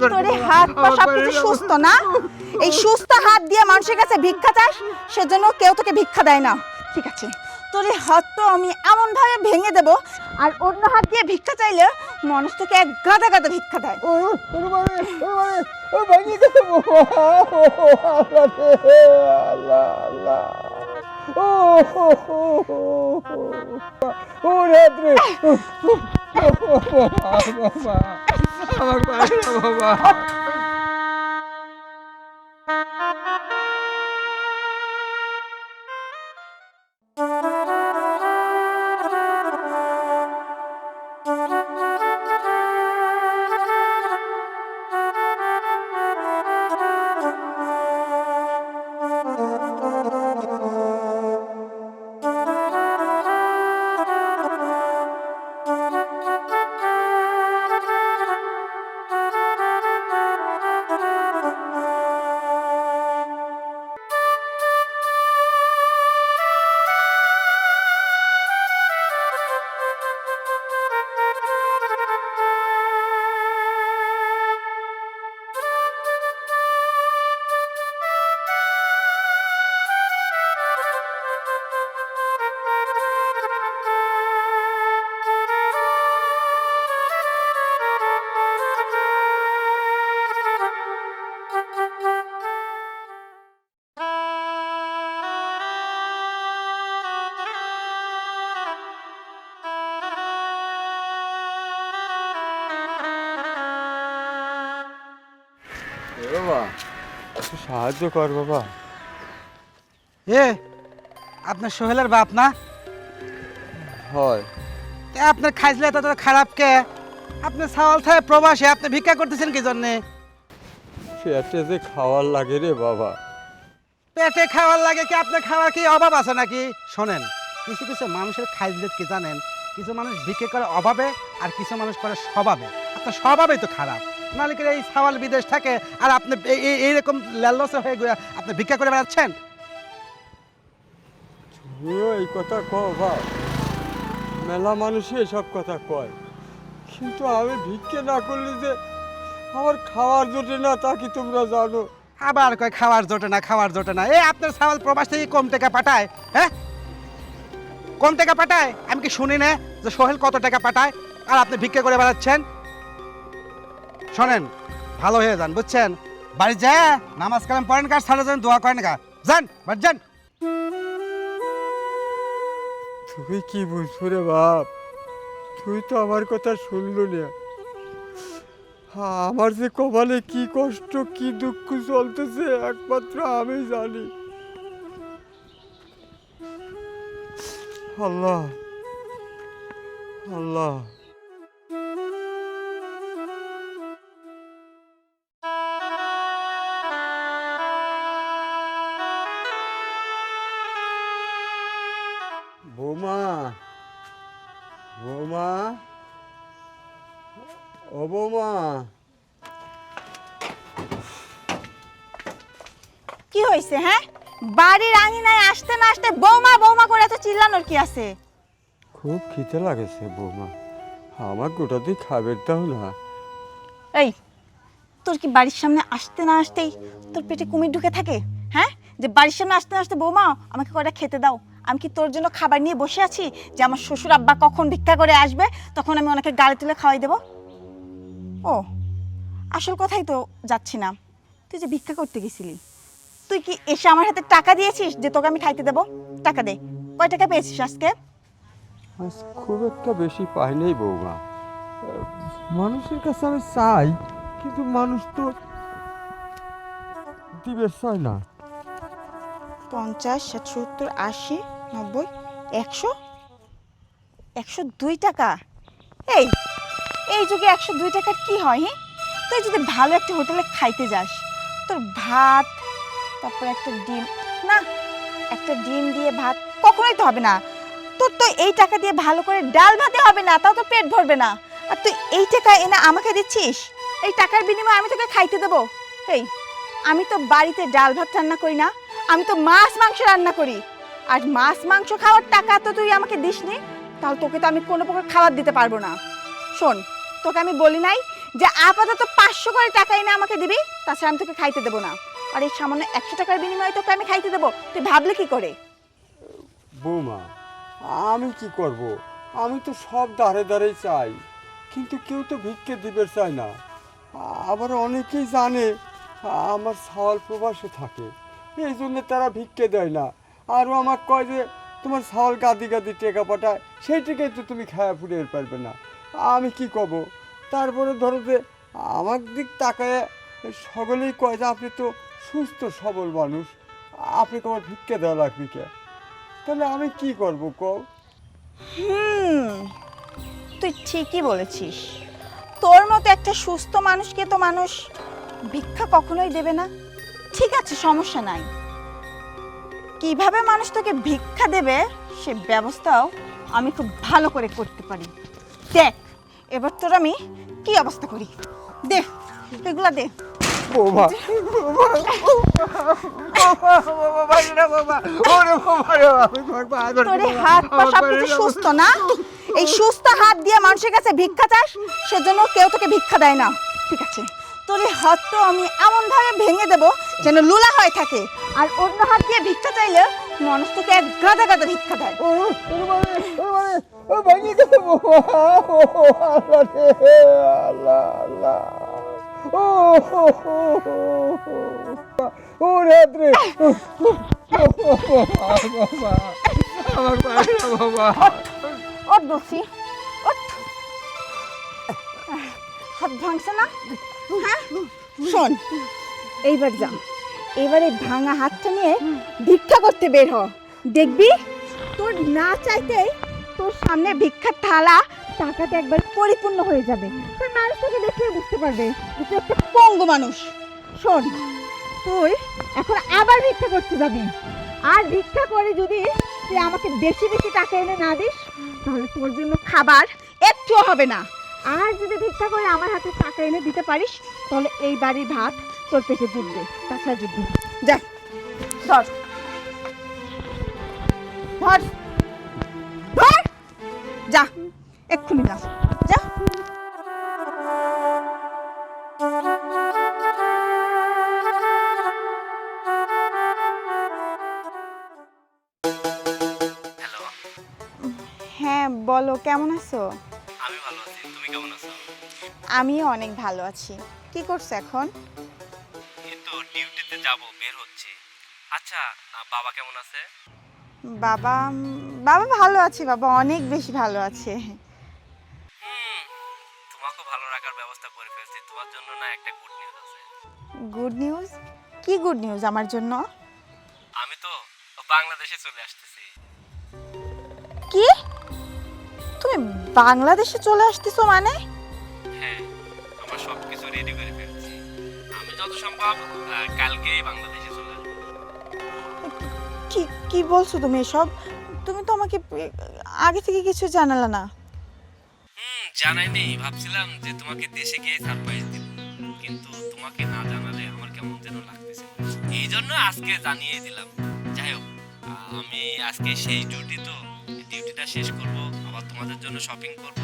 তোর হাত পা সবকিছু সুস্থ না? এই সুস্থ হাত দিয়ে মানুষের কাছে ভিক্ষা চাস, সেজন্য কেউ তোকে ভিক্ষা দেয় না। ঠিক আছে, তোর এই হাত তো আমি এমন ভাবে ভেঙে দেব, আর অন্য হাত দিয়ে ভিক্ষা চাইলে মানুষ তোকে এক গাদা গাদা ভিক্ষা দেয়। বাবা একটু সাহায্য কর বাবা। এ আপনার সোহেলের বাপ না? হয়। আপনার খাইজলে তো খারাপ কে? আপনি সাওয়াল থাকে প্রবাসী, আপনি ভিক্ষা করতেছেন কি জন্যে? পেটে যে খাওয়ার লাগে রে বাবা। পেটে খাওয়ার লাগে কি? আপনার খাওয়ার কি অভাব আছে নাকি? শোনেন, কিছু কিছু মানুষের খাইজলে কি জানেন? কিছু মানুষ ভিক্ষা করে অভাবে, আর কিছু মানুষ করে স্বভাবে। আপনার স্বভাবই তো খারাপ। নাহলে কি এই সাওয়াল বিদেশ থাকে আর আপনি এইরকম লাল্লসে হয়ে গিয়ে আপনি ভিক্ষা করে বেড়াচ্ছেন? তুইও এই কথা কও বাপ, মেলা মানুষই এসব কথা কয়, কিন্তু আমি ভিক্ষে না করলে যে আমার খাওয়ার জোটে না তা কি তোমরা জানো? আবার কয় খাওয়ার জোটে না, খাওয়ার জোটে না। এই আপনার সাওয়াল প্রবাস থেকে কম টাকা পাঠায়? হ্যাঁ, কম টাকা পাঠায়? আমি কি শুনি না যে সোহেল কত টাকা পাঠায় আর আপনি ভিক্ষা করে বেড়াচ্ছেন? শোনেন, ভালো হয়ে যান, বুঝছেন? বাড়ি যা নামাজ কালাম পড়েন, কার সারা যান, দোয়া করেন, যান বাড়ি যান। তুই কি বুঝবো রে বাপ, তুই তো আমার কথা শুনলু না। আমার যে কপালে কি কষ্ট কি দুঃখ চলতেছে একমাত্র আমি জানি। আল্লাহ আল্লাহ। বৌমা, বৌমা, ও বৌমা। কি হয়েছে? হ্যাঁ, বাড়ির আঙিনায় আসতে না আসতে বৌমা বৌমা করে এত চিল্লানোর কি আছে? খুব খিদে লাগেছে বৌমা, আমার গোটা দিয়ে খাবার দাও না। এই, তোর কি বাড়ির সামনে আসতে না আসতেই তোর পেটে কুমির ঢুকে থাকে? হ্যাঁ, যে বাড়ির সামনে আসতে না আসতে বৌমা আমাকে কয়টা খেতে দাও। আমি কি তোর জন্য খাবার নিয়ে বসে আছি যে আমার শ্বশুর আব্বা কখন ভিক্ষা করে আসবে তখন আমি ওনাকে গাড়ি তুলে খাওয়াই দেব? ও, আসল কথাই তো যাচ্ছি না। তুই যে ভিক্ষা করতে গেছিলি, তুই কি এসে আমার হাতে টাকা দিয়েছিস যে তোকে আমি খাইতে দেবো? টাকা দে, কয় টাকা পেয়েছিস আজকে? আজ খুব একটা বেশি পাই নাই বৌমা, মানুষের কাছে আমি চাই কিন্তু মানুষ তো দিবে চায় না। 50, 60, 70, 80, 90, 100, 102 টাকা। এই এই যুগে 102 টাকার কি হয়? হ্যাঁ, তুই যদি ভালো একটা হোটেলে খাইতে যাস, তোর ভাত, তারপর একটা ডিম, না একটা ডিম দিয়ে ভাত কখনোই তো হবে না। তোর তো এই টাকা দিয়ে ভালো করে ডাল ভাতে হবে না, তাও তো পেট ভরবে না। আর তুই এই টাকা এনে আমাকে দিচ্ছিস, এই টাকার বিনিময়ে আমি তোকে খাইতে দেবো? এই, আমি তো বাড়িতে ডাল ভাত রান্না করি না, আমি তো মাছ মাংস রান্না করি। আর মাছ মাংস খাওয়ার টাকা তো তুই আমাকে দিসনি, তাহলে তোকে তো আমি কোনো প্রকার খাবার দিতে পারবো না। শোন, তোকে আমি বলি নাই যে আপাতত 500 করে টাকা এনে আমাকে দিবি, তাছাড়া আমি তোকে খাইতে দেবো না। আর এই সামান্য 100 টাকার বিনিময়ে তোকে আমি খাইতে দেবো, তুই ভাবলে কি করে? বৌমা, আমি কি করব? আমি তো সব দাঁড়ে দাঁড়েই চাই, কিন্তু কেউ তো ভিক্ষে দিবে চায় না। আবার অনেকেই জানে আমার সাওয়াল প্রবাসে থাকে, এই জন্য তারা ভিক্ষে দেয় না। আরও আমার কয় যে তোমার সাওয়াল গাদি গাদি টেকা পাঠায়, সেই টেকাই তো তুমি খায়া ফুটে পারবে না। আমি কি কব? তারপরে ধরো যে আমার দিক তাকায় সকলেই কয় যে আপনি তো সুস্থ সবল মানুষ, আপনাকে আমার ভিক্ষে দেওয়া লাগবে কে? তাহলে আমি কি করব কও? তুই ঠিকই বলেছিস। তোর মতো একটা সুস্থ মানুষকে তো মানুষ ভিক্ষা কখনোই দেবে না। ঠিক আছে, সমস্যা নাই। কিভাবে মানুষ তোকে ভিক্ষা দেবে সে ব্যবস্থাও আমি খুব ভালো করে করতে পারি। দেখ এবার তোর আমি কি অবস্থা করি, দে এগুলা দে। বৌমা, তোরে হাত পা সবকিছু সুস্থ না? এই সুস্থ হাত দিয়ে মানুষের কাছে ভিক্ষা চাস, সেজন্য কেউ তোকে ভিক্ষা দেয় না। ঠিক আছে, তোর এই হাত তো আমি এমন ভাবে ভেঙে দেব যেন লুলা হয়ে থাকে, আর অন্য হাত দিয়ে ভিক্ষা চাইলে মানুষ তোকে এক গাদা গাদা ভিক্ষা দেয়। ওঠ বলছি, ওঠ। হাত ভাঙছে না? হ্যাঁ, শোন, এইবার যা, এবার এই ভাঙা হাতটা নিয়ে ভিক্ষা করতে বের হ। দেখবি তোর না চাইতেই তোর সামনে ভিক্ষার থালা টাকাতে একবার পরিপূর্ণ হয়ে যাবে। তোর মানুষ তোকে দেখে বুঝতে পারবে যে তুই একটা পঙ্গু মানুষ। শোন, তুই এখন আবার ভিক্ষা করতে যাবি, আর ভিক্ষা করে যদি তুই আমাকে বেশি বেশি টাকা এনে না দিস, তাহলে তোর জন্য খাবার একটুও হবে না। আর যদি ভিক্ষা করে আমার হাতে টাকা এনে দিতে পারিস, তাহলে এই বাড়ির ভাত তোর পেটে জুটবে, তাছাড়া জুটবে না। যা, ধর ধর ধর, যা এক্ষুনি যা, যা। হ্যালো, হ্যাঁ বলো, কেমন আছো? আমি ভালো আছি, তুমি কেমন আছো? আমিও অনেক ভালো আছি। কি করছো এখন? এই তো ডিউটিতে যাব, বের হচ্ছে। আচ্ছা, বাবা কেমন আছে? বাবা বাবা ভালো আছে, বাবা অনেক বেশি ভালো আছে। তোমাকে ভালো রাখার ব্যবস্থা করে ফেলছি, তোমার জন্য না একটা গুড নিউজ আছে। Good news? কি গুড নিউজ আমার জন্য? আমি তো বাংলাদেশে চলে আসতেছি। কি, তুমি বাংলাদেশে চলে আসতেছো মানে? হ্যাঁ, আমার সব কিছু রেডি করে ফেলছি। আমি যত সম্ভব কালকেই বাংলাদেশে চলে আসবো। কি কি বলছো তুমি এসব? তুমি তো আমাকে আগে থেকে কিছু জানালে না। জানাই নেই, ভাবছিলাম যে তোমাকে দেশে গিয়ে সারপ্রাইজ দিব, কিন্তু তোমাকে না জানালে আমার কেমন যেন লাগতেছে, এই জন্য আজকে জানিয়ে দিলাম। যাই হোক, আমি আজকে সেই ডিউটি, তো ডিউটিটা শেষ করব, আবার তোমাদের জন্য শপিং করব,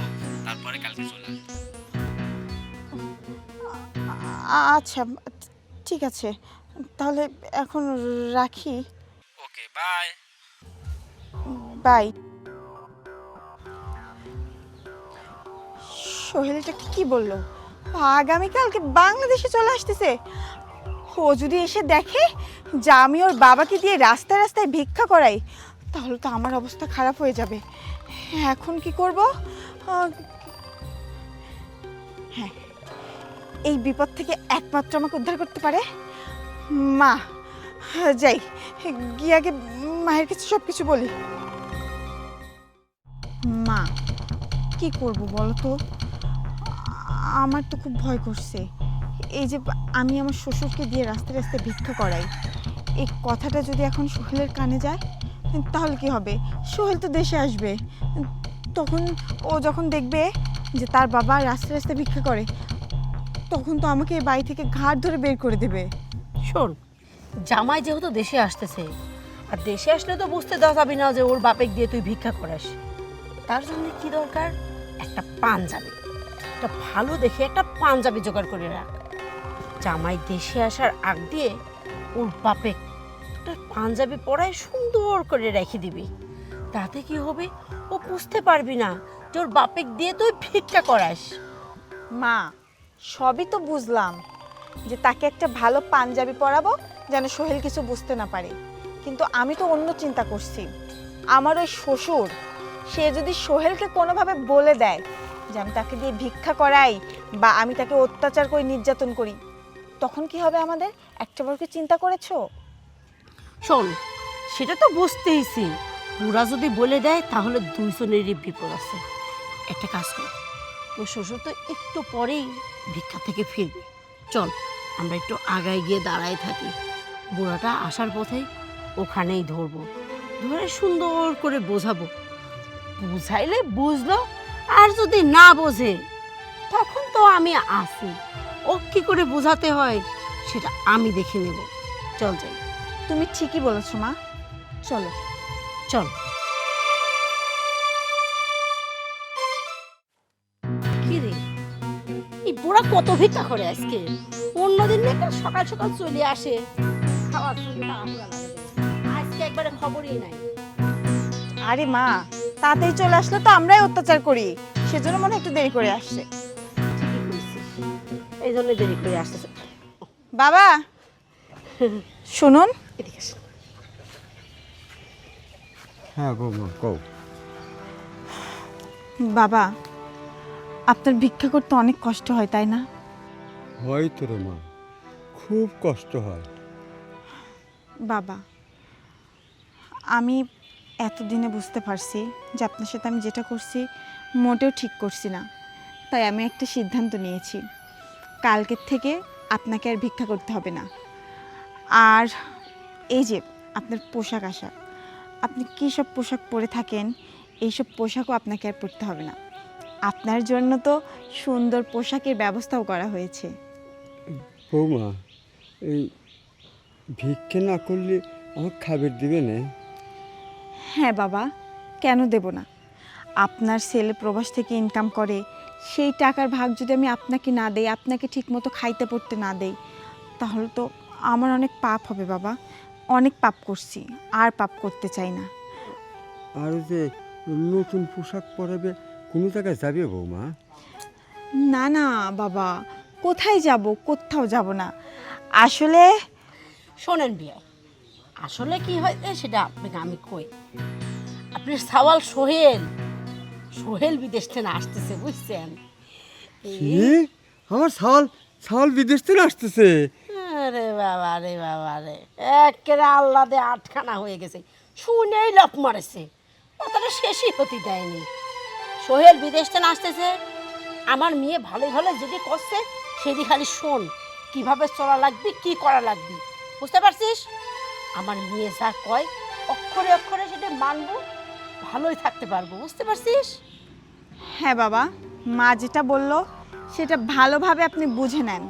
তারপরে কালকে চলে আসবো। আচ্ছা ঠিক আছে, তাহলে এখন রাখি। ওকে, বাই। বাই। সোহেলটা কি বললো? আগামীকালকে বাংলাদেশে চলে আসতেছে। ও যদি এসে দেখে যে আমি ওর বাবাকে দিয়ে রাস্তায় রাস্তায় ভিক্ষা করাই, তাহলে তো আমার অবস্থা খারাপ হয়ে যাবে। এখন কি করব? হ্যাঁ, এই বিপদ থেকে একমাত্র আমাকে উদ্ধার করতে পারে মা। যাই, গিয়ে আগে মায়ের কাছে সব কিছু বলি। মা, কি করব বলো তো? আমার তো খুব ভয় করছে। এই যে আমি আমার শ্বশুরকে দিয়ে রাস্তায় রাস্তায় ভিক্ষা করাই, এই কথাটা যদি এখন সোহেলের কানে যায়, তাহলে কি হবে? সোহেল তো দেশে আসবে, তখন ও যখন দেখবে যে তার বাবা রাস্তায় রাস্তায় ভিক্ষা করে, তখন তো আমাকে এই বাড়ি থেকে ঘাট ধরে বের করে দেবে। শোন, জামাই যেহেতু দেশে আসতেছে, আর দেশে আসলে তো বুঝতে দেওয়া যাবে না যে ওর বাপেক দিয়ে তুই ভিক্ষা করাস। তার জন্য কি দরকার? একটা পাঞ্জাবি। একটা ভালো দেখে একটা পাঞ্জাবি জোগাড় করে রাখ। জামাই দেশে আসার আগ দিয়ে ওর বাপে একটা পাঞ্জাবি পরায় সুন্দর করে রেখে দিবি। তাতে কি হবে, ও বুঝতে পারবি না যে ওর বাপেক দিয়ে তুই ভিক্ষা করাস। মা, সবই তো বুঝলাম যে তাকে একটা ভালো পাঞ্জাবি পরাবো যেন সোহেল কিছু বুঝতে না পারে, কিন্তু আমি তো অন্য চিন্তা করছি। আমার ওই শ্বশুর, সে যদি সোহেলকে কোনোভাবে বলে দেয় যে আমি তাকে দিয়ে ভিক্ষা করাই বা আমি তাকে অত্যাচার করে নির্যাতন করি, তখন কি হবে আমাদের? একটাবার কি চিন্তা করেছো? শোন, সেটা তো বুঝতেইছি, বুড়া যদি বলে দেয় তাহলে দুইজনেরই বিপদ আছে। একটা কাজ কর, তোর শ্বশুর তো একটু পরেই ভিক্ষা থেকে ফিরবে। চল আমরা একটু আগায় গিয়ে দাঁড়ায় থাকি, বুড়াটা আসার পথে ওখানেই ধরবো, ধরে সুন্দর করে বোঝাবো। বুঝাইলে বুঝলো, আর যদি না বোঝে তখন তো আমি আছি, ও কি করে বোঝাতে হয় সেটা আমি দেখে নেব। চল যাই। তুমি ঠিকই বলেছো মা, চলো। চল। কি রে, এই বুড়া কত ভিক্ষা করে আজকে? অন্যদিন নাকি সকাল সকাল চলে আসে, খাওয়ার জন্য তাড়াহুড়া লাগে। আজকে একবারে খবরই নাই। আরে মা, তাড়াতাড়ি চলে আসলে তো আমরাই অত্যাচার করি, সেজন্য মনে হয় একটু দেরি করে আসছে। ঠিকই কইছিস, এই জন্য দেরি করে আসতেছে। বাবা শুনুন। এদিকে আসো। হ্যাঁ বৌমা, কও। বাবা, আপনার ভিক্ষা করতে অনেক কষ্ট হয় তাই না? হয় তো রে মা, খুব কষ্ট হয়। বাবা, আমি এতদিনে বুঝতে পারছি যে আপনার সাথে আমি যেটা করছি মোটেও ঠিক করছি না। তাই আমি একটা সিদ্ধান্ত নিয়েছি, কালকের থেকে আপনাকে আর ভিক্ষা করতে হবে না। আর এই যে আপনার পোশাক আশাক, আপনি কী সব পোশাক পরে থাকেন, এইসব পোশাকও আপনাকে আর পরতে হবে না। আপনার জন্য তো সুন্দর পোশাকের ব্যবস্থাও করা হয়েছে। বৌমা, এই ভিক্ষে না করলে আমার খাবার দিবে না? হ্যাঁ বাবা, কেন দেব না? আপনার ছেলে প্রবাস থেকে ইনকাম করে, সেই টাকার ভাগ যদি আমি আপনাকে না দেই, আপনাকে ঠিকমতো খাইতে পড়তে না দেই, তাহলে তো আমার অনেক পাপ হবে বাবা। অনেক পাপ করছি, আর পাপ করতে চাই না। আর যে নতুন পোশাক পরাবে, কোনো জায়গায় যাবে বৌমা? না না বাবা, কোথায় যাব? কোথাও যাব না। আসলে শোনেন বিয়া, আসলে কি হয়েছে সেটা আপনাকে আমি কই। আপনার সাওয়াল সোহেল, সোহেল বিদেশ থেকে আসতেছে, বুঝছেন? কি? আমার ছাওয়াল বিদেশ থেকে আসতেছে? আরে বাবা রে বাবা রে, একেবারে আল্লাহ দে আটখানা হয়ে গেছে, শুনেই লাফ মারেছে, কথাটা শেষই হতে দেয়নি। সোহেল বিদেশ থেকে আসতেছে, আমার মেয়ে ভালো ভালো যেটি করছে সেটি খালি শোন, কিভাবে চলা লাগবে, কি করা লাগবে, বুঝতে পারছিস? আমার মেয়ে যা কয় অক্ষরে অক্ষরে সেটা মানবো, ভালোই থাকতে পারবো, বুঝতে পারছিস? হ্যাঁ বাবা, মা যেটা বললো সেটা ভালোভাবে আপনি বুঝে নেন।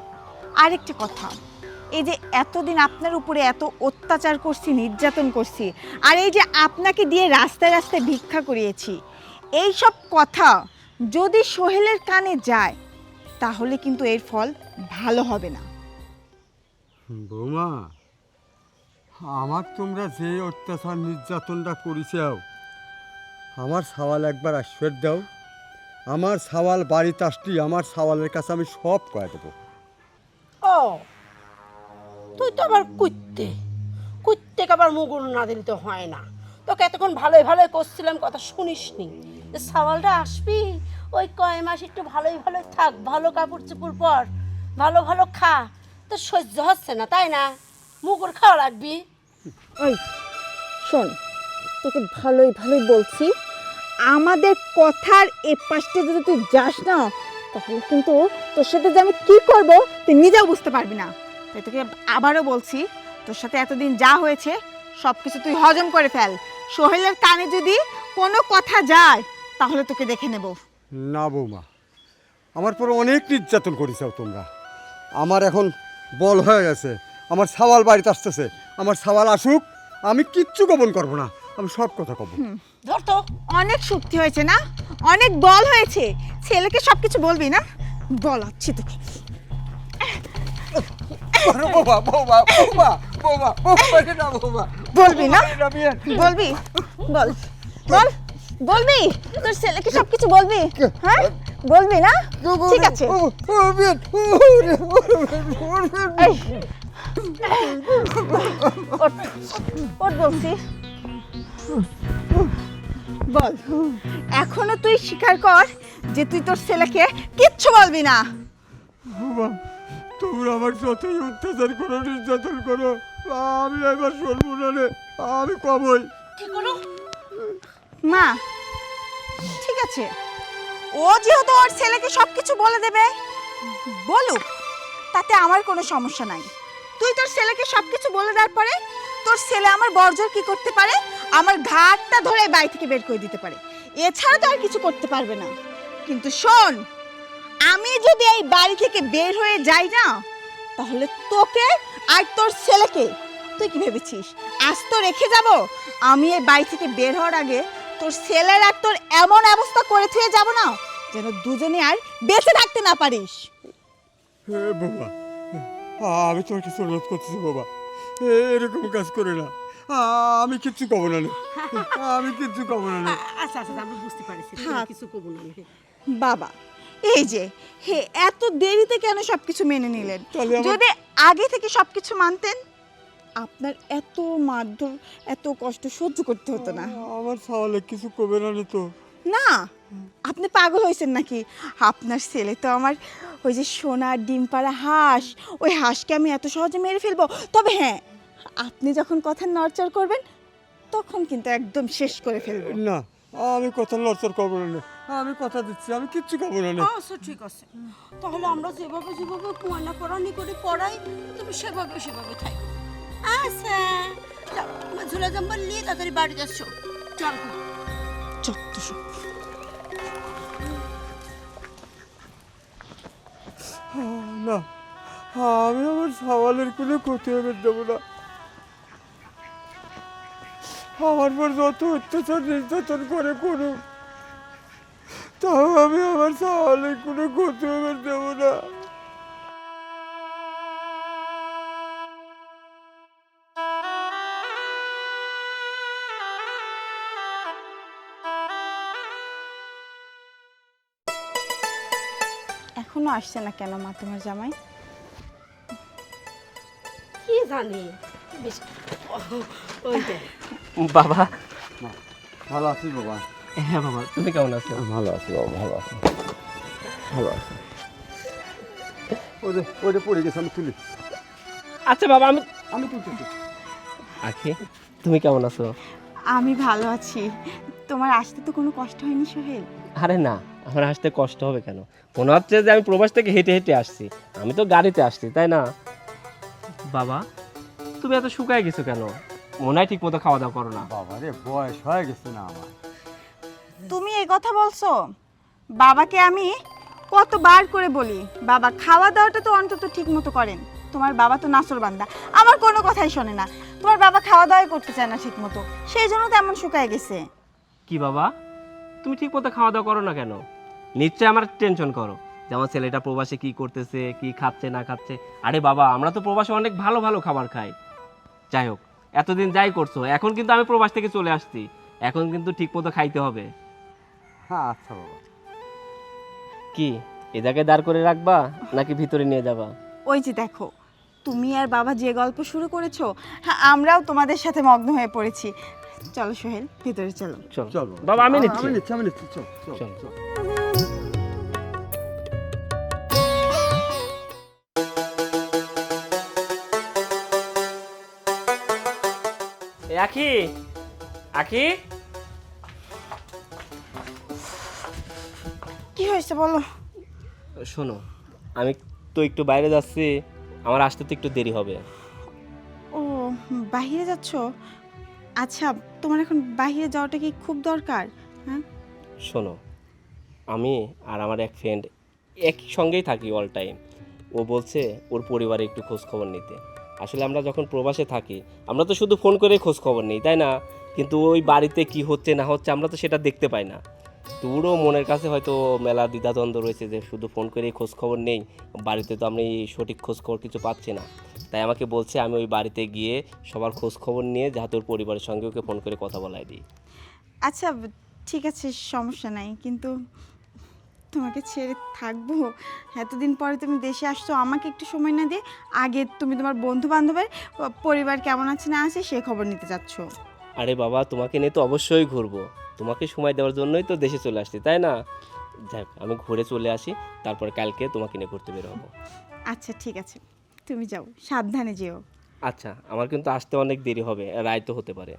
আরেকটা কথা, এই যে এতদিন আপনার উপরে এত অত্যাচার করছি, নির্যাতন করছি, আর এই যে আপনাকে দিয়ে রাস্তায় রাস্তায় ভিক্ষা করিয়েছি, এই সব কথা যদি সোহেলের কানে যায় তাহলে কিন্তু এর ফল ভালো হবে না। বৌমা, আমার তোমরা যে অত্যাচার নির্যাতনটা করেছাও, আমার সাওয়াল একবার আশ্বাস দাও। আমার সাওয়াল বাড়িতে আসলি আমার সাওয়ালের কাছে আমি সব কয়ে দেবো। ও তুই তো আবার কুত্তে কুত্তে আবার মুগুর না দিলে তো হয় না। তোকে এতক্ষণ ভালোই ভালোই করছিলাম, কথা শুনিসনি যে সাওয়ালটা আসবি, ওই কয় মাস একটু ভালোই ভালোই থাক, ভালো কাপড় চোপড় পর, ভালো ভালো খা, তো সহ্য হচ্ছে না তাই না? মুগুর খাওয়া লাগবি। ওই শোন, তোকে ভালোই ভালোই বলছি, আমাদের কথার এ পাশে যদি তুই যাস না তাহলে কিন্তু তোর সাথে যে আমি কি করব তুই নিজেও বুঝতে পারবি না। তাই তোকে আবারও বলছি, তোর সাথে এতদিন যা হয়েছে সব কিছু তুই হজম করে ফেল। সোহেলের কানে যদি কোনো কথা যায় তাহলে তোকে দেখে নেব। না বৌমা, আমার পরে অনেক নির্যাতন করেছাও তোমরা। আমার এখন বল হয়ে গেছে, আমার সাওয়াল বাড়িতে আসতেছে, আমার সাওয়াল আসুক, আমি কিচ্ছু গোপন করবো না, আমি সব কথা কব। ধর তো। অনেক শক্তি হয়েছে না, অনেক বল হয়েছে, ছেলেকে সব কিছু বলবি না? বলাচ্ছি তোকে। বৌমা বৌমা বৌমা বৌমা বৌমা না বৌমা বলবি না? না বিয়ান বলবি? বল বল, বলবি? তোর ছেলেকে সবকিছু বলবি? হ্যাঁ, বলবি না? ঠিক আছে। বিয়ান এই, ওঠ, ওঠ বলছি। বল, এখনো তুই স্বীকার কর যে তুই তোর ছেলেকে কিচ্ছু বলবি না। বাবা তোমরা আমার যতই অত্যাচার করো নির্যাতন করো আমি এবার শুনবো না রে, আমি কবই। কি করো? মা, ঠিক আছে, ও যেহেতু ওর ছেলেকে সবকিছু বলে দেবে, বলুক, তাতে আমার কোনো সমস্যা নাই। তুই তোর ছেলেকে সবকিছু বলে দেওয়ার পরে তোর ছেলে আমার বর্জর কি করতে পারে, আমার ঘাটটা ধরে বাড়ি থেকে বের করে দিতে পারে, এছাড়া তো আর কিছু করতে পারবে না। কিন্তু শোন, আমি যদি এই বাড়ি থেকে বের হয়ে যাই না, তাহলে তোকে আর তোর ছেলেকে, তুই কি ভেবেছিস আজ তো রেখে যাব? আমি এই বাড়ি থেকে বের হওয়ার আগে তোর ছেলের আর তোর এমন অবস্থা করে থুয়ে যাব না যেন দুজনে আর বেঁচে থাকতে না পারিস। হে বাবা, আমি তোমার কিছু অনুরোধ করতেছি বাবা, এরকম কাজ করে না, আমি কিচ্ছু কব না রে, আমি কিচ্ছু কব না রে। আচ্ছা আচ্ছা, আমি বুঝতে পারছি, হ্যাঁ। কিছু করবো না আমি। বাবা, এই যে হে এত দেরিতে কেন সবকিছু মেনে নিলেন? তাহলে আমার- যদি আগে থেকে সবকিছু মানতেন, আপনার এত মারধর, এত কষ্ট সহ্য করতে হতো না। আমার সাওয়ালে কিছু কবে না রে তো। না, আপনি পাগল হয়েছেন নাকি? আপনার ছেলে তো আমার ওই যে সোনার ডিম পাড়া হাঁস, ওই হাঁসকে আমি এত সহজে মেরে ফেলবো? তবে হ্যাঁ, আপনি যখন কথা নড়চড় করবেন তখন কিন্তু একদম শেষ করে ফেলবো। না, আমি কথা লড়চড় করবো না রে, আমি কথা দিচ্ছি আমি কিচ্ছু কব না রে। আচ্ছা ঠিক আছে, তাহলে আমরা যেভাবে যেভাবে কুয়ানা করানি করে পড়াই, তুমি সেভাবে সেভাবে থাকো। আচ্ছা, যাও, আমার ঝুলা জাম্বার নিয়ে তাড়াতাড়ি বাড়ি যাচ্ছ। চল। যত সব। না, আমি আমার সাওয়ালের কোনো ক্ষতি হবে দেবো না। আমার পর যত অত্যাচার নির্যাতন করে করুক, তাও আমি আমার সাওয়ালের কোনো ক্ষতি হবে দেবো না। এখনো আসছে না কেন মা তোমার জামাই? কি জানি বেশ, ওই যে বাবা। ভালো আছি বাবা। হ্যাঁ বাবা, তুমি কেমন আছো? ভালো আছি বাবা, ভালো আছি, ভালো আছি। ওই যে পড়ে গেছে, আমি তুলি, আচ্ছা বাবা, আমি তুলতেছি। আখি, তুমি কেমন আছো? আমি ভালো আছি। তোমার আসতে তো কোনো কষ্ট হয়নি সোহেল? আরে না, আমার আসতে কষ্ট হবে কেন? মনে হচ্ছে যে আমি প্রবাস থেকে হেঁটে হেঁটে আসছি, আমি তো গাড়িতে আসছি, তাই না? বাবা, তুমি এত শুকায় গেছো কেন? মনে হয় ঠিক মতো খাওয়া দাওয়া করো না। বাবা রে, বয়স হয়ে গেছে না আমার। তুমি এই কথা বলছো? বাবাকে আমি কতবার করে বলি, বাবা খাওয়া দাওয়াটা তো অন্তত ঠিক মতো করেন। তোমার বাবা তো নাছরবান্দা, আমার কোনো কথাই শোনে না। তোমার বাবা খাওয়া দাওয়াই করতে চায় না ঠিক মতো, সেই জন্য তো এমন শুকায় গেছে। কি বাবা, তুমি ঠিক মতো খাওয়া দাওয়া করো না কেন? নিশ্চয় আমার টেনশন করো যে আমার ছেলেটা প্রবাসে কি করতেছে, কি খাচ্ছে না খাচ্ছে। আরে বাবা, আমরা তো প্রবাসে অনেক ভালো ভালো খাবার খাই। যাই হোক, এতদিন যাই করছো, এখন কিন্তু আমি প্রবাস থেকে চলে আসছি, এখন কিন্তু ঠিক মতো খাইতে হবে। হ্যাঁ আচ্ছা বাবা। কি এ জায়গায় দাঁড় করে রাখবা নাকি ভিতরে নিয়ে যাবা? ওই যে দেখো, তুমি আর বাবা যে গল্প শুরু করেছো, হ্যাঁ, আমরাও তোমাদের সাথে মগ্ন হয়ে পড়েছি। চলো সোহেল, ভিতরে চলো। চল চল বাবা, আমি নিচ্ছি। আমি নিচ্ছি, চল চল চল। চল। এ আখি, আখি, কি হয়েছে বলো? শোনো, আমি তো একটু বাইরে যাচ্ছি, আমার আসতে তো একটু দেরি হবে। ও, বাইরে যাচ্ছ? আচ্ছা, তোমার এখন বাইরে যাওয়াটা কি খুব দরকার? হ্যাঁ, শোনো, আমি আর আমার এক ফ্রেন্ড একসঙ্গেই থাকি অল টাইম। ও বলছে ওর পরিবারে একটু খোঁজ খবর নিতে। আসলে আমরা যখন প্রবাসে থাকি, আমরা তো শুধু ফোন করে খোঁজ খবর নিই, তাই না? কিন্তু ওই বাড়িতে কি হচ্ছে না হচ্ছে আমরা তো সেটা দেখতে পাই না। তোরও মনের কাছে হয়তো মেলা দ্বিধাদ্বন্দ্ব রয়েছে যে শুধু ফোন করেই খোঁজ খবর নেই, বাড়িতে তো আমি সঠিক খোঁজ খবর কিছু পাচ্ছি না। তাই আমাকে বলছে আমি ওই বাড়িতে গিয়ে সবার খোঁজ খবর নিয়ে যাতে ওর পরিবারের সঙ্গে ওকে ফোন করে কথা বলাই দিই। আচ্ছা ঠিক আছে, সমস্যা নাই, কিন্তু তোমাকে ছেড়ে থাকবো? এতদিন পরে তুমি দেশে আসছো, আমাকে একটু সময় না দিয়ে আগে তুমি তোমার বন্ধু বান্ধবের পরিবার কেমন আছে না আছে সে খবর নিতে যাচ্ছ। আরে বাবা, তোমাকে নিয়ে তো অবশ্যই ঘুরবো, তোমাকে সময় দেওয়ার জন্যই তো দেশে চলে আসছি, তাই না? যাক, আমি ঘুরে চলে আসি, তারপর কালকে তোমাকে নিয়ে ঘুরতে বের হবো। আচ্ছা ঠিক আছে, তুমি যাও, সাবধানে যেও। আচ্ছা, আমার কিন্তু আসতে অনেক দেরি হবে, রায় তো হতে পারে।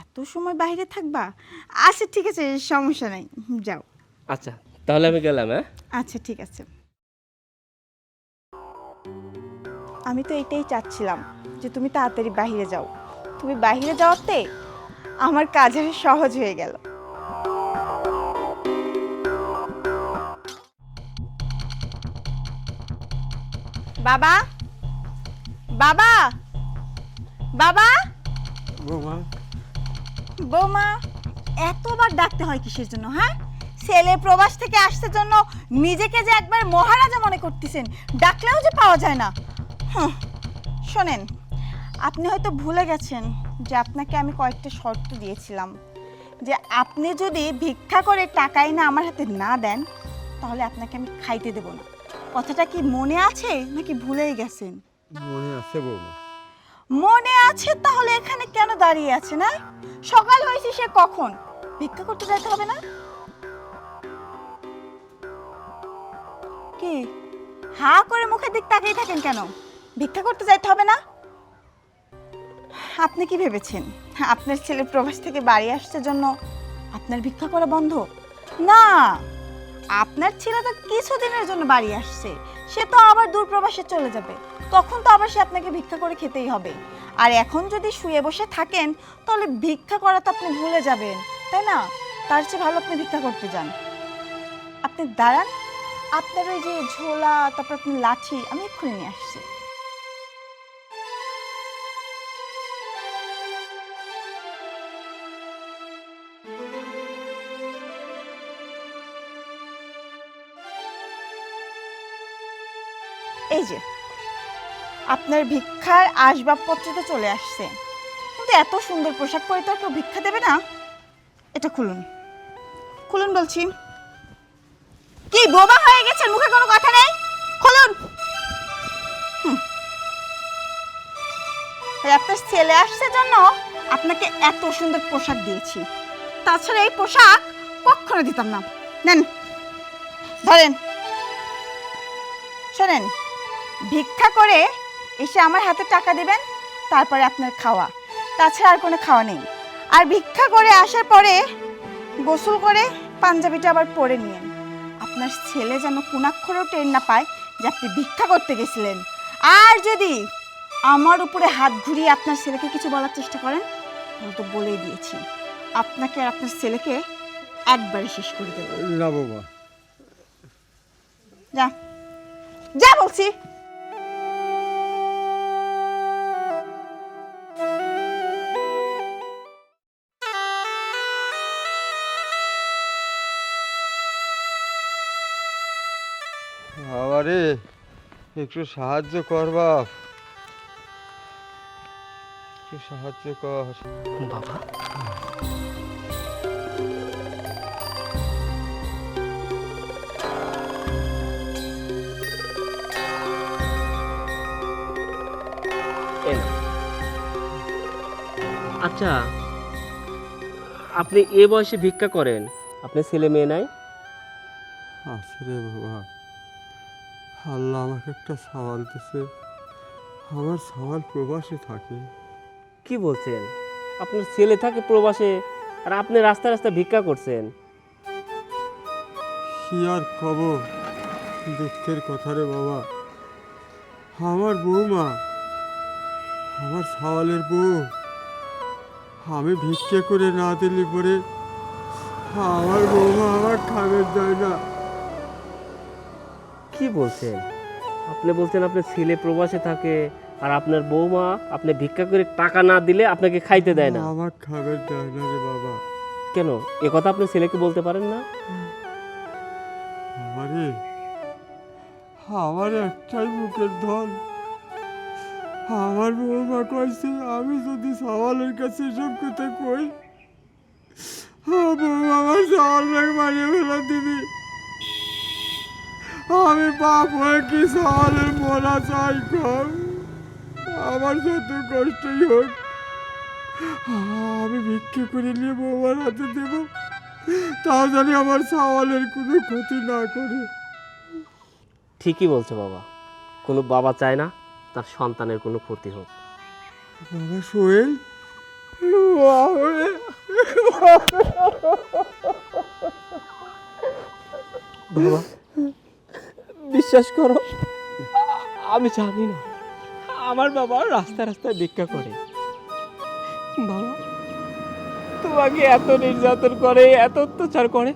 এত সময় বাইরে থাকবা? আচ্ছা ঠিক আছে, সমস্যা নাই, যাও। আচ্ছা, তাহলে আমি গেলাম। হ্যাঁ, আচ্ছা ঠিক আছে। আমি তো এটাই চাচ্ছিলাম যে তুমি তাড়াতাড়ি বাইরে যাও। তুমি বাইরে যাওয়াতে আমার কাজ আরো সহজ হয়ে গেল। বাবা, বাবা, বাবা, বৌমা, বৌমা, এতবার ডাকতে হয় কিসের জন্য? হ্যাঁ, ছেলে প্রবাস থেকে আসতে জন্য নিজেকে যে একবার মহারাজা মনে করতেছেন, ডাকলেও যে পাওয়া যায় না। শোনেন, আপনি হয়তো ভুলে গেছেন যে আপনাকে আমি কয়েকটা শর্ত দিয়েছিলাম, যে আপনি যদি ভিক্ষা করে টাকা এনে আমার হাতে না দেন তাহলে আপনাকে আমি খাইতে দেব না। কথাটা কি মনে আছে নাকি ভুলেই গেছেন? মনে আছে বৌমা। মনে আছে? তাহলে এখানে কেন দাঁড়িয়ে আছে? না, সকাল হয়েছে, সে কখন? ভিক্ষা করতে যাইতে হবে না? কি হা করে মুখের দিক তাকিয়ে থাকেন কেন? ভিক্ষা করতে যাইতে হবে না? আপনি কি ভেবেছেন আপনার ছেলে প্রবাস থেকে বাড়ি আসছে জন্য আপনার ভিক্ষা করা বন্ধ? না, আপনার ছেলে তো কিছুদিনের জন্য বাড়ি আসছে, সে তো আবার দূর প্রবাসে চলে যাবে, তখন তো আবার সে আপনাকে ভিক্ষা করে খেতেই হবে। আর এখন যদি শুয়ে বসে থাকেন তাহলে ভিক্ষা করা তো আপনি ভুলে যাবেন, তাই না? তার চেয়ে ভালো আপনি ভিক্ষা করতে যান। আপনি দাঁড়ান, আপনার ওই যে ঝোলা, তারপর আপনি লাঠি আমি এক্ষুনি নিয়ে আসছি। এই যে আপনার ভিক্ষার আসবাবপত্র তো চলে আসছে, কিন্তু এত সুন্দর পোশাক পরে তো আর কেউ ভিক্ষা দেবে না। এটা খুলুন, খুলুন বলছি। কি বোবা হয়ে গেছেন, মুখে কোনো কথা নেই? খুলুন। আপনার ছেলে আসছে জন্য আপনাকে এত সুন্দর পোশাক দিয়েছি, তাছাড়া এই পোশাক কখনো দিতাম না। নেন, ধরেন। শোনেন, ভিক্ষা করে এসে আমার হাতে টাকা দিবেন, তারপরে আপনার খাওয়া, তাছাড়া আর কোনো খাওয়া নেই। আর ভিক্ষা করে আসার পরে গোসল করে পাঞ্জাবিটা আবার পরে নিয়েন। আপনার ছেলে যেন কোনাক্ষরেও টের না পায় যে আপনি ভিক্ষা করতে গেছিলেন। আর যদি আমার উপরে হাত ঘুরিয়ে আপনার ছেলেকে কিছু বলার চেষ্টা করেন তাহলে তো বলেই দিয়েছি, আপনাকে আর আপনার ছেলেকে একবারে শেষ করে দেব। না বৌমা। যা, যা বলছি। বাবারে, একটু সাহায্য কর বাপ, একটু সাহায্য কর বাবা, এই নাও। আচ্ছা, আপনি এ বয়সে ভিক্ষা করেন, আপনার ছেলে মেয়ে নাই? আছে রে বাবা, আল্লাহ আমাকে একটা সওয়াল দিছে, আমার সওয়াল প্রবাসে থাকে। কি বলছেন? আপনার ছেলে থাকে প্রবাসে আর আপনি রাস্তা রাস্তা ভিক্ষা করছেন? কি আর কব, দুঃখের কথা রে বাবা। আমার বৌমা, আমার সওয়ালের বউ, আমি ভিক্ষে করে না দিলে পরে আমার বৌমা আমার খাবার দেয় না। কি বলছেন? আপনি বলছেন আপনার ছেলে প্রবাসে থাকে আর আপনার বৌমা আপনি ভিক্ষা করে টাকা না দিলে আপনাকে খাইতে দেয় না? আমার খাবার দেয় না রে বাবা। কেন এ কথা আপনি ছেলেকে বলতে পারেন না? আমারে আমার একটাই মুখের ধন। আমার বৌমা কইছে আমি যদি সওয়ালের কাছে সব কথা কই, বৌমা আমার সওয়ালের মারিয়ে ফেলা দিবি। আমি বাপ হয়ে কি সওয়ালের মরা চাই কম? আমার যত কষ্টই হোক আমি ভিক্ষে করে নিয়ে বৌমার হাতে দেব, তাও জানি আমার সওয়ালের কোনো ক্ষতি না করে। ঠিকই বলছো বাবা, কোনো বাবা চায় না তার সন্তানের কোনো ক্ষতি হোক। বাবা সোহেল, বাবা বিশ্বাস করো, আমি জানি না আমার বাবা রাস্তায় রাস্তায় ভিক্ষা করে। বাবা তোমাকে এত নির্যাতন করে, এত অত্যাচার করে,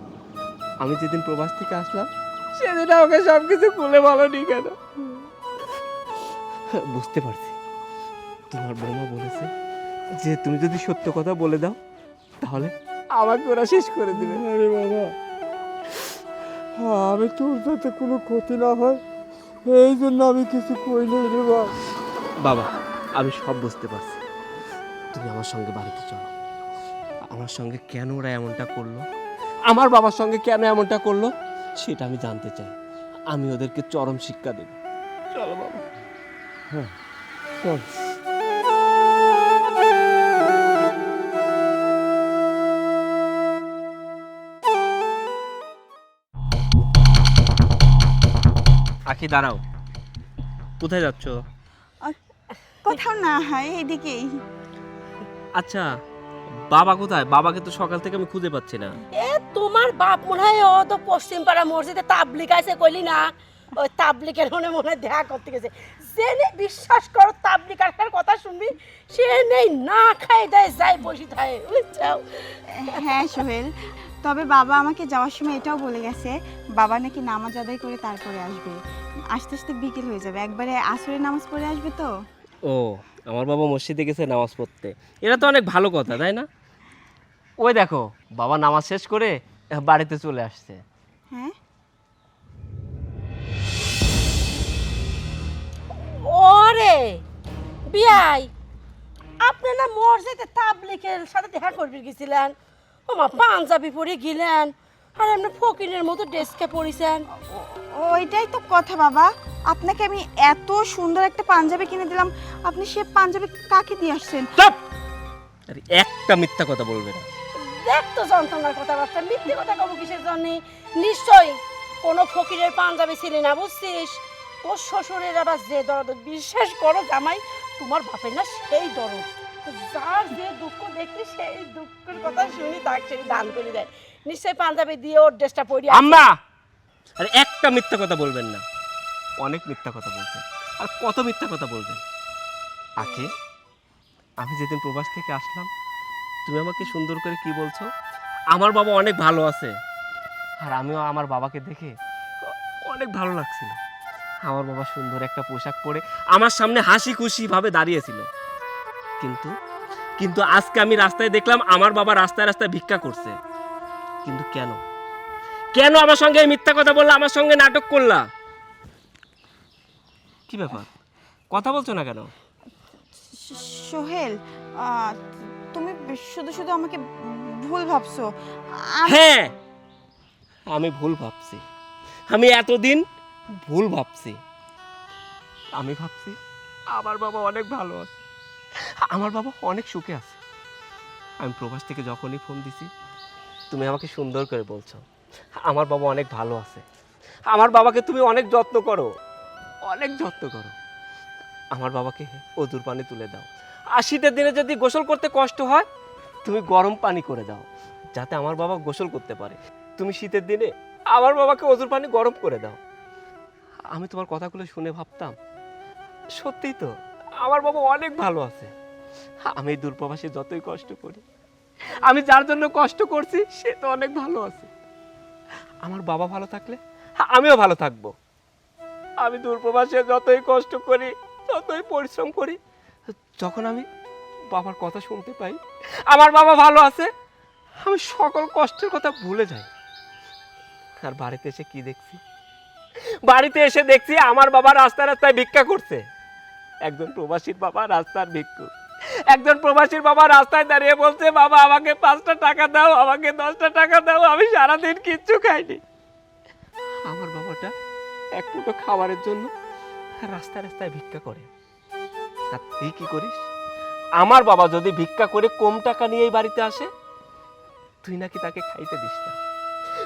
আমি যেদিন প্রবাস থেকে আসলাম সেদিন আমাকে সব কিছু খুলে বলনি কেন? বুঝতে পারছি, তোমার বৌমা বলেছে যে তুমি যদি সত্য কথা বলে দাও তাহলে আমাকে ওরা শেষ করে দিবে। আরে বাবা, আমি তোর যাতে কোনো ক্ষতি না হয় এই জন্য আমি কিছু কই নাই রে বাবা। বাবা আমি সব বুঝতে পারছি, তুমি আমার সঙ্গে বাড়িতে চলো। আমার সঙ্গে কেন ওরা এমনটা করলো, আমার বাবার সঙ্গে কেন এমনটা করলো সেটা আমি জানতে চাই। আমি ওদেরকে চরম শিক্ষা দেব। চলো বাবা। চল। আখি দাঁড়াও, কোথায় যাচ্ছ? কোথাও না, হয় এদিকেই। আচ্ছা বাবা কোথায়? বাবাকে তো সকাল থেকে আমি খুঁজে পাচ্ছি না। এ তোমার বাপ মনে হয় ও তো পশ্চিম পাড়া মসজিদে তাবলিগ আছে কইলি না, ওই তাবলিগের মনে হয় দেখা করতে গেছে। যে নেই বিশ্বাস করো তাবলিগ আসার কথা শুনবি, সে নেই না খাই দেয় যাই বসে থাকে, বুঝছো? হ্যাঁ সোহেল, তবে বাবা আমাকে যাওয়ার সময় এটাও বলে গেছে বাবা নাকি নামাজ আদায় করে তারপরে আসবে। আস্তে আস্তে বিকেল হয়ে যাবে, একবারে আসরের নামাজ পড়ে আসবে তো। ও আমার বাবা মসজিদে গেছে নামাজ পড়তে, এটা তো অনেক ভালো কথা তাই না? ওই দেখো বাবা নামাজ শেষ করে বাড়িতে চলে আসছে। হ্যাঁ, ওরে বিয়াই, আপনি না মসজিদে তাবলিগের সাথে দেখা করবে গেছিলেন, ও মা পাঞ্জাবি পরে গেলেন আর এমনি ফকিরের মতো ড্রেসকে পরেছেন। ওইটাই তো কথা বাবা, আপনাকে আমি এত সুন্দর একটা পাঞ্জাবি কিনে দিলাম, আপনি সে পাঞ্জাবি কাকে দিয়ে আসছেন? চুপ! আরে একটা মিথ্যা কথা বলবে না। দেখ তো যন্ত্রণার কথাবার্তা, মিথ্যে কথা কব কিসের জন্য? নিশ্চয়ই কোনো ফকিরের পাঞ্জাবি ছিলি না, বুঝছিস? তোর শ্বশুরের আবার যে দরদ, বিশ্বাস করো জামাই, তোমার বাপের না সেই দরদ, যার যে দুঃখ দেখলি সেই দুঃখের কথা শুনি তাকে সে দান করে দেয়। নিশ্চয়ই পাঞ্জাবি দিয়ে ওর ড্রেসটা পরিয়ে আম্মা আরে একটা মিথ্যা কথা বলবেন না, অনেক মিথ্যা কথা বলছেন, আর কত মিথ্যা কথা বলবেন। আখি আমি যেদিন প্রবাস থেকে আসলাম তুমি আমাকে সুন্দর করে কি বলছো, আমার বাবা অনেক ভালো আছে, আর আমিও আমার বাবাকে দেখে অনেক ভালো লাগছিল। আমার বাবা সুন্দর একটা পোশাক পরে আমার সামনে হাসি খুশি ভাবে দাঁড়িয়েছিল, কিন্তু কিন্তু আজকে আমি রাস্তায় দেখলাম আমার বাবা রাস্তায় রাস্তায় ভিক্ষা করছে। কিন্তু কেন কেন আমার সঙ্গে এই মিথ্যা কথা বললা, আমার সঙ্গে নাটক করলা? কি ব্যাপার কথা বলছো না কেন? সোহেল, তুমি শুধু শুধু আমাকে ভুল ভাবছো। হ্যাঁ আমি ভুল ভাবছি, আমি এতদিন ভুল ভাবছি। আমি ভাবছি আমার বাবা অনেক ভালো আছে, আমার বাবা অনেক সুখে আছে। আমি প্রবাস থেকে যখনই ফোন দিছি তুমি আমাকে সুন্দর করে বলছো আমার বাবা অনেক ভালো আছে, আমার বাবাকে তুমি অনেক যত্ন করো, অনেক যত্ন করো। আমার বাবাকে অজুর পানি তুলে দাও, আর শীতের দিনে যদি গোসল করতে কষ্ট হয় তুমি গরম পানি করে দাও যাতে আমার বাবা গোসল করতে পারে। তুমি শীতের দিনে আমার বাবাকে অজুর পানি গরম করে দাও। আমি তোমার কথাগুলো শুনে ভাবতাম সত্যিই তো আমার বাবা অনেক ভালো আছে। আমি এই দূরপ্রবাসে যতই কষ্ট করি, আমি যার জন্য কষ্ট করছি সে তো অনেক ভালো আছে। আমার বাবা ভালো থাকলে আমিও ভালো থাকবো। আমি দূরপ্রবাসে যতই কষ্ট করি, যতই পরিশ্রম করি, যখন আমি বাবার কথা শুনতে পাই আমার বাবা ভালো আছে, আমি সকল কষ্টের কথা ভুলে যাই। আর বাড়িতে এসে কি দেখছি, বাড়িতে এসে দেখছি আমার বাবা রাস্তায় রাস্তায় ভিক্ষা করছে। একজন প্রবাসীর বাবা রাস্তার ভিক্ষুক, একজন প্রবাসীর বাবা রাস্তায় দাঁড়িয়ে বলছে, বাবা আমাকে 5টা টাকা দাও, আমাকে 10টা টাকা দাও, আমি সারাদিন কিচ্ছু খাইনি। আমার বাবাটা এক মুঠো খাবারের জন্য রাস্তায় রাস্তায় ভিক্ষা করে। আর তুই কি করিস? আমার বাবা যদি ভিক্ষা করে কম টাকা নিয়ে এই বাড়িতে আসে, তুই নাকি তাকে খাইতে দিস না,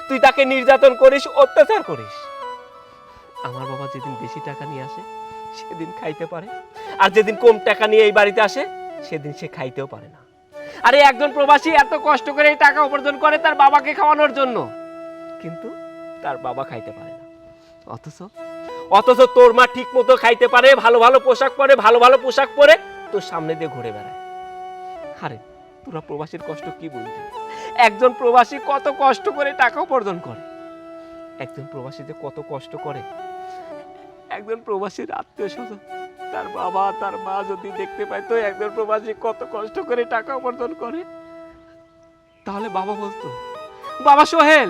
তুই তাকে নির্যাতন করিস, অত্যাচার করিস। আমার বাবা যেদিন বেশি টাকা নিয়ে আসে সেদিন খাইতে পারে, আর যেদিন কম টাকা নিয়ে এই বাড়িতে আসে সেদিন সে খাইতেও পারে না। আরে একজন প্রবাসী এত কষ্ট করে এই টাকা উপার্জন করে তার বাবাকে খাওয়ানোর জন্য, কিন্তু তার বাবা খাইতে পারে না। অথচ তোর মা ঠিক মতো খাইতে পারে, ভালো ভালো পোশাক পরে, ভালো ভালো পোশাক পরে তোর সামনে দিয়ে ঘুরে বেড়ায়। আরে তোরা প্রবাসীর কষ্ট কি বুঝলি? একজন প্রবাসী কত কষ্ট করে টাকা উপার্জন করে, একজন প্রবাসী যে কত কষ্ট করে। একজন প্রবাসীর আত্মীয় স্বজন, তার বাবা তার মা যদি দেখতে পায় তো একজন প্রবাসী কত কষ্ট করে টাকা উপার্জন করে, তাহলে বাবা বলতো, বাবা সোহেল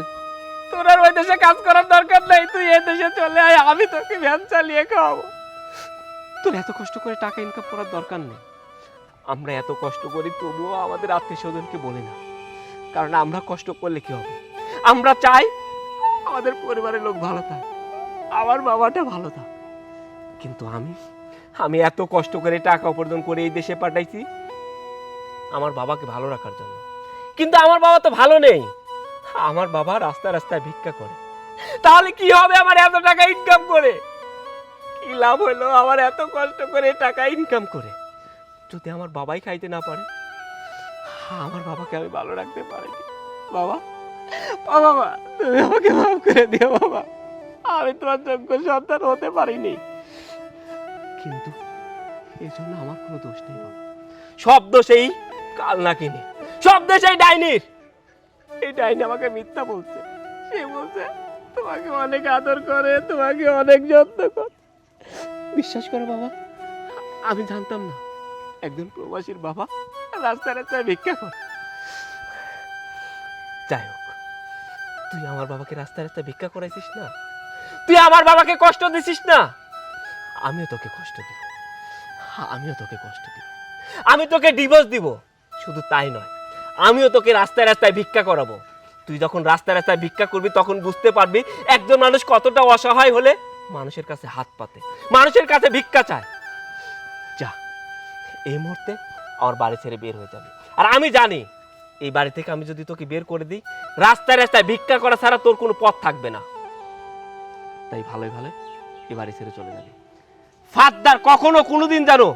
তোর আর ওই দেশে কাজ করার দরকার নাই, তুই এই দেশে চলে আয়, আমি তোকে ভ্যান চালিয়ে খাওয়াবো। তোর এত কষ্ট করে টাকা ইনকাম করার দরকার নেই। আমরা এত কষ্ট করি তবুও আমাদের আত্মীয় স্বজনকে বলি না, কারণ আমরা কষ্ট করলে কি হবে? আমরা চাই আমাদের পরিবারের লোক ভালো থাক, আমার বাবাটা ভালো থাক। কিন্তু আমি এত কষ্ট করে টাকা উপার্জন করে এই দেশে পাঠাইছি আমার বাবাকে ভালো রাখার জন্য, কিন্তু আমার বাবা তো ভালো নেই। আমার বাবা রাস্তায় রাস্তায় ভিক্ষা করে, তাহলে কি হবে? আমার এত টাকা ইনকাম করে কি লাভ হলো? আমার এত কষ্ট করে টাকা ইনকাম করে যদি আমার বাবাই খাইতে না পারে, আমার বাবাকে আমি ভালো রাখতে পারিনি। বাবা, বাবা তুমি আমাকে মাফ করে দিও বাবা, আমি তোমার যোগ্য সন্তান হতে পারিনি, কিন্তু এই জন্য আমার কোনো দোষ নেই বাবা। সব দোষ এই কাল নাকিনি, সব দোষ এই ডাইনির। এই ডাইনি আমাকে মিথ্যা বলছে, সে বলছে তোমাকে অনেক আদর করে, তোমাকে অনেক যত্ন করে। বিশ্বাস করো বাবা, আমি জানতাম না একজন প্রবাসীর বাবা রাস্তায় রাস্তায় ভিক্ষা করে। যাই হোক, তুই আমার বাবাকে রাস্তায় রাস্তায় ভিক্ষা করাইছিস না, তুই আমার বাবাকে কষ্ট দিছিস না, আমিও তোকে কষ্ট দিব, আমিও তোকে কষ্ট দিব, আমি তোকে ডিভোর্স দিব। শুধু তাই নয়, আমিও তোকে রাস্তায় রাস্তায় ভিক্ষা করাবো। তুই যখন রাস্তায় রাস্তায় ভিক্ষা করবি তখন বুঝতে পারবি একজন মানুষ কতটা অসহায় হলে মানুষের কাছে হাত পাতে, মানুষের কাছে ভিক্ষা চায়। যা, এই মুহূর্তে আমার বাড়ি ছেড়ে বের হয়ে যাবে। আর আমি জানি এই বাড়ি থেকে আমি যদি তোকে বের করে দিই, রাস্তায় রাস্তায় ভিক্ষা করা ছাড়া তোর কোনো পথ থাকবে না। তাই ভালোই ভালো এই বাড়ি ছেড়ে চলে যাবে। ফাদ্দার কখনো কোনোদিন জানো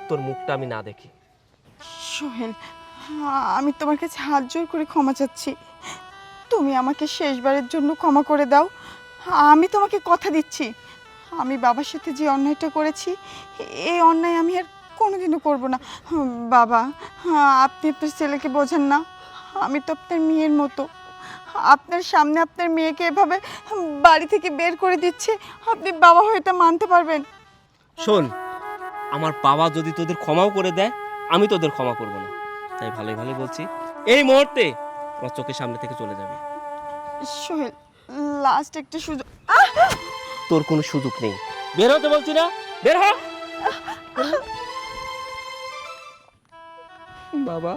তোর মুখটা আমি না দেখি। সোহেল, আমি তোমার কাছে হাত জোর করে ক্ষমা চাচ্ছি, তুমি আমাকে শেষবারের জন্য ক্ষমা করে দাও। আমি তোমাকে কথা দিচ্ছি, আমি বাবার সাথে যে অন্যায়টা করেছি এই অন্যায় আমি আর কোনোদিনও করব না। বাবা, আপনি আপনার ছেলেকে বোঝেন না, আমি তো আপনার মেয়ের মতো। আপনার সামনে আপনার মেয়েকে এভাবে বাড়ি থেকে বের করে দিচ্ছে, আপনি বাবা হয়ে এটা মানতে পারবেন? শোন, আমার বাবা যদি তোদের ক্ষমাও করে দেয় আমি তোদের ক্ষমা করব না। তাই ভালোই ভালোই বলছি, এই মুহূর্তে আমার চোখের সামনে থেকে চলে যাবে। সোহেল, লাস্ট একটা সুযোগ। তোর কোনো সুযোগ নেই, বের হতে বলছি না, বের হ। বাবা